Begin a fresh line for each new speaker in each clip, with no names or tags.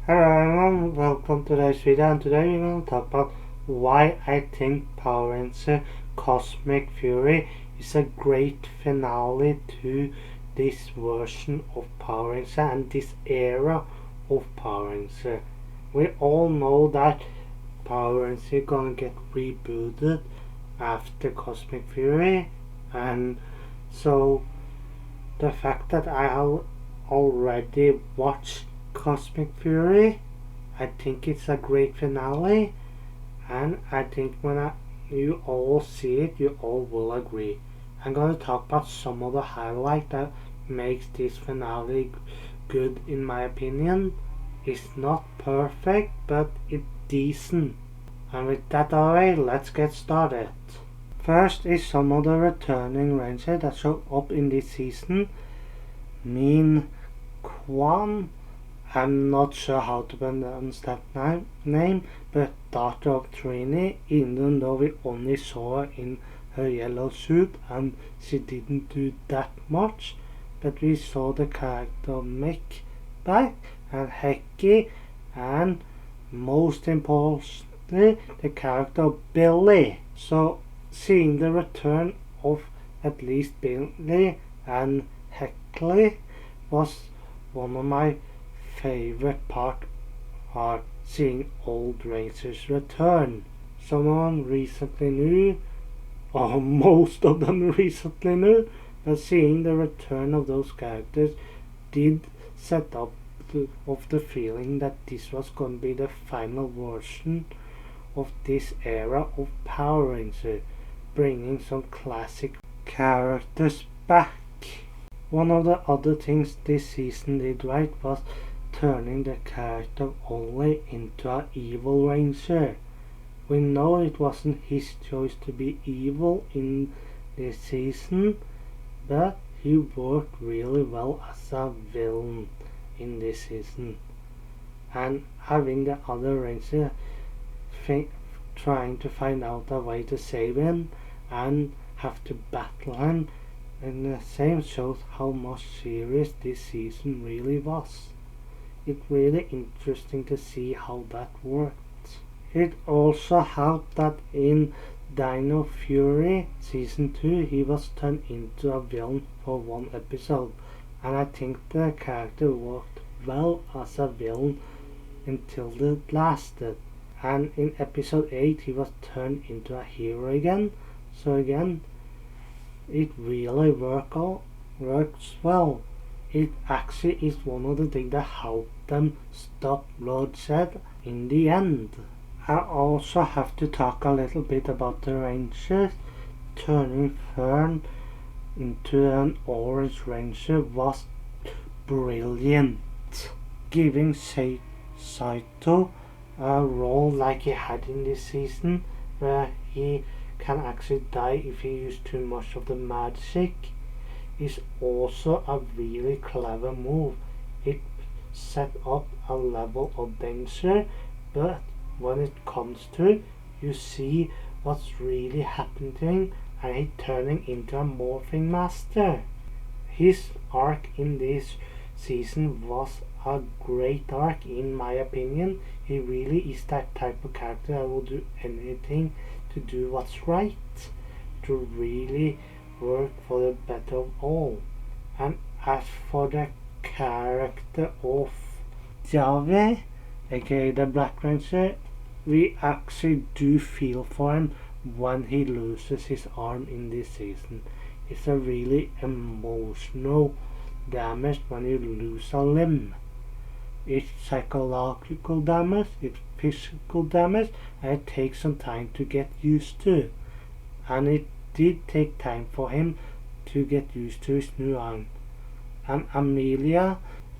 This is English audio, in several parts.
Hello everyone, welcome to today's video, and today we're going to talk about why I think Power Ranger Cosmic Fury is a great finale to this version of Power Ranger and this era of Power Ranger. We all know that Power Ranger is going to get rebooted after Cosmic Fury, and so the fact that I have already watched Cosmic Fury, I think it's a great finale, and I think when you all see it, you all will agree. I'm going to talk about some of the highlights that makes this finale good in my opinion. It's not perfect, but it's decent. And with that out of the way, let's get started. First is some of the returning Rangers that show up in this season. Min Kwan, I'm not sure how to pronounce that name, but daughter of Trini, even though we only saw her in her yellow suit and she didn't do that much, but we saw the character Mick back, and Hecky, and most importantly the character Billy. So seeing the return of at least Billy and Heckley was one of my favorite part are seeing old Rangers return. Someone recently knew, or most of them recently knew, that seeing the return of those characters did set up of the feeling that this was going to be the final version of this era of Power Rangers, bringing some classic characters back. One of the other things this season did right was turning the character only into an evil Ranger. We know it wasn't his choice to be evil in this season, but he worked really well as a villain in this season. And having the other Ranger trying to find out a way to save him and have to battle him, and the same shows how much serious this season really was. It's really interesting to see how that worked. It also helped that in Dino Fury Season 2 he was turned into a villain for one episode, and I think the character worked well as a villain until it lasted. And in episode 8 he was turned into a hero again, so again it really works well. It actually is one of the things that helped them stop bloodshed in the end. I also have to talk a little bit about the Rangers. Turning Fern into an Orange Ranger was brilliant. Giving Saito a role like he had in this season, where he can actually die if he uses too much of the magic, is also a really clever move. It set up a level of danger, but when it comes to it, you see what's really happening, and he's turning into a morphing master. His arc in this season was a great arc in my opinion. He really is that type of character that will do anything to do what's right, to really work for the better of all. And as for the character of Jave, aka the Black Ranger, we actually do feel for him when he loses his arm in this season. It's a really emotional damage when you lose a limb. It's psychological damage, it's physical damage, and it takes some time to get used to. And it did take time for him to get used to his new arm. And Amelia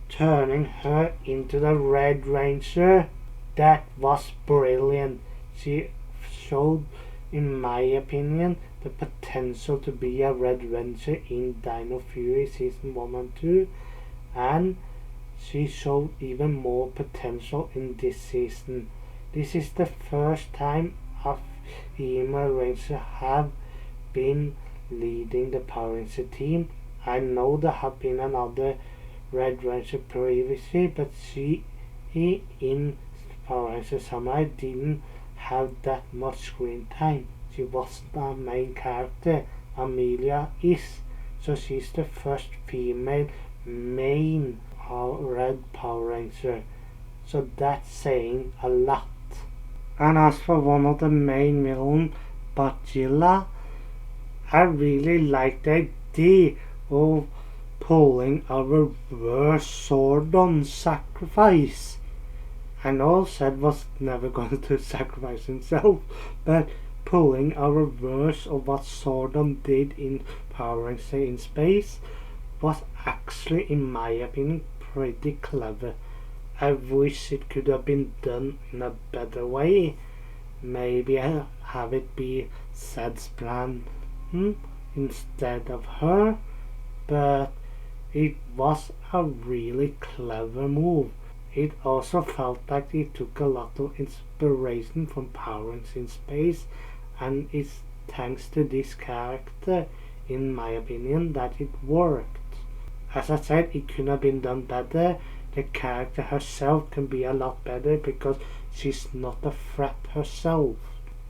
turning her into the Red Ranger, that was brilliant. She showed, in my opinion, the potential to be a Red Ranger in Dino Fury Season 1 and 2, and she showed even more potential in this season. This is the first time a female Ranger have been leading the Power Ranger team. I know there have been another Red Ranger previously, but she He in Power Rangers Samurai didn't have that much screen time. She wasn't our main character. Amelia is. So she's the first female main Red Power Ranger. So that's saying a lot. And as for one of the main villains, Bachilla, I really like the idea of pulling a reverse Zordon sacrifice. I know Zed was never going to sacrifice himself, but pulling a reverse of what Zordon did in Power Rangers in Space was actually, in my opinion, pretty clever. I wish it could have been done in a better way. Maybe have it be Zed's plan instead of her, but it was a really clever move. It also felt like it took a lot of inspiration from Power Rangers in Space, and it's thanks to this character, in my opinion, that it worked. As I said, it could have been done better. The character herself can be a lot better because she's not a threat herself.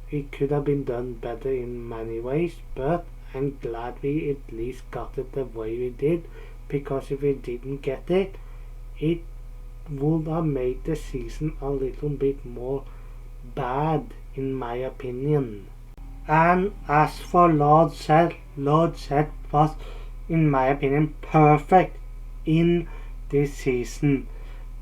It could have been done better in many ways, but I'm glad we at least got it the way we did, because if we didn't get it, it would have made the season a little bit more bad, in my opinion. And as for Lord Zed was, in my opinion, perfect in this season.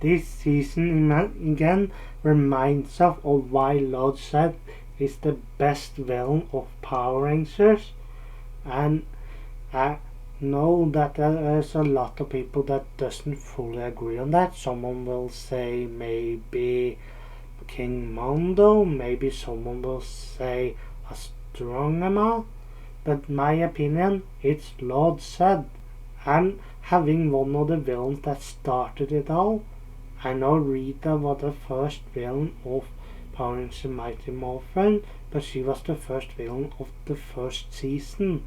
This season again reminds us of why Lord Zed is the best villain of Power Rangers, and I know that there's a lot of people that doesn't fully agree on that. Someone will say maybe King Mondo, maybe someone will say Astronomer, but my opinion, it's Lord Zed. And having one of the villains that started it all, I know Rita was the first villain of Power Rangers Mighty Morphin, but she was the first villain of the first season.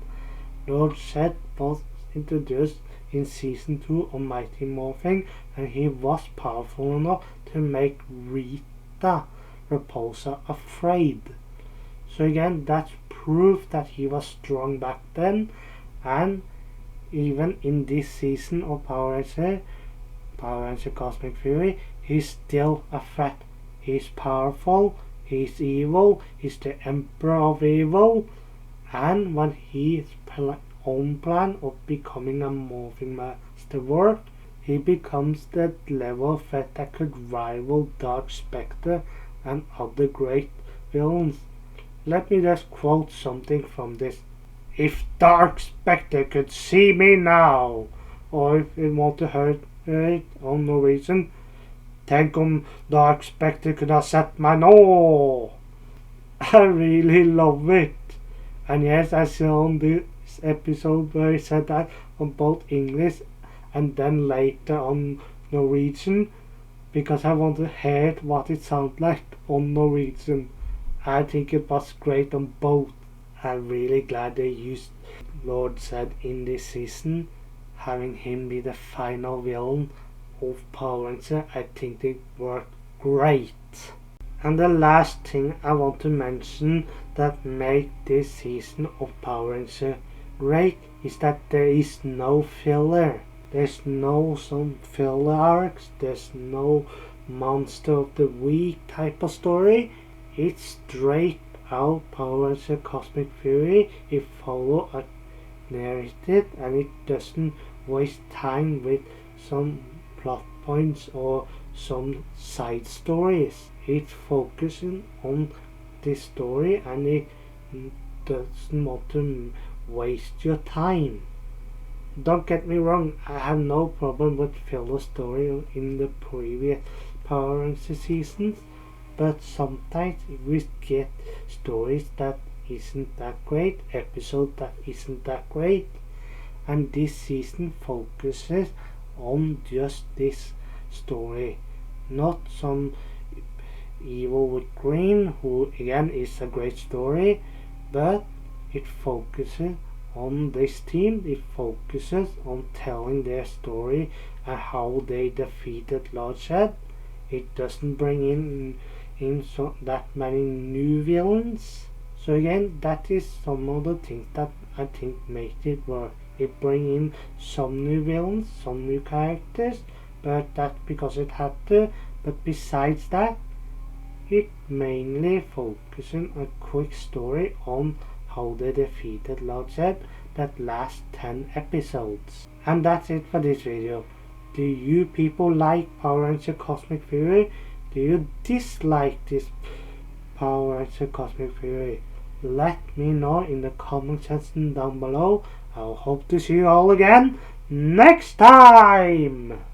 Lord Zed was introduced in season 2 of Mighty Morphin, and he was powerful enough to make Rita Repulsa afraid. So again, that's proof that he was strong back then, and even in this season of Power Ranger Cosmic Fury, he's still a threat. He's powerful, he's evil, he's the Emperor of Evil, and when his own plan of becoming a Morphing Master worked, he becomes the level of threat that could rival Dark Spectre and other great villains. Let me just quote something from this. If Dark Spectre could see me now, or if you want to hear it on Norwegian, tenk om Dark Spectre could have sett meg nå. I really love it. And yes, I saw on this episode where he said that on both English and then later on Norwegian, because I want to hear what it sounds like on Norwegian. I think it was great on both. I'm really glad they used Lord Zed in this season. Having him be the final villain of Power Rangers, I think it worked great. And the last thing I want to mention that made this season of Power Rangers great is that there is no filler. There's no some filler arcs, there's no monster of the week type of story. It's straight out Power Rangers Cosmic Fury. It follows a narrative and it doesn't waste time with some plot points or some side stories. It's focusing on this story and it doesn't want to waste your time. Don't get me wrong, I have no problem with filler story in the previous Power Rangers seasons, but sometimes we get stories that isn't that great, episodes that isn't that great, and this season focuses on just this story, not some Evil with Green, who again is a great story, but it focuses on this team, it focuses on telling their story and how they defeated Lord Zed. it doesn't bring in so that many new villains. So again, that is some of the things that I think makes it work. It bring in some new villains, some new characters, but that's because it had to. But besides that, it mainly focusing a quick story on how they defeated Lao Zed that last 10 episodes. And that's it for this video. Do you people like Power Ranger Cosmic Fury? Do you dislike this Power Ranger Cosmic Fury? Let me know in the comment section down below. I hope to see you all again next time!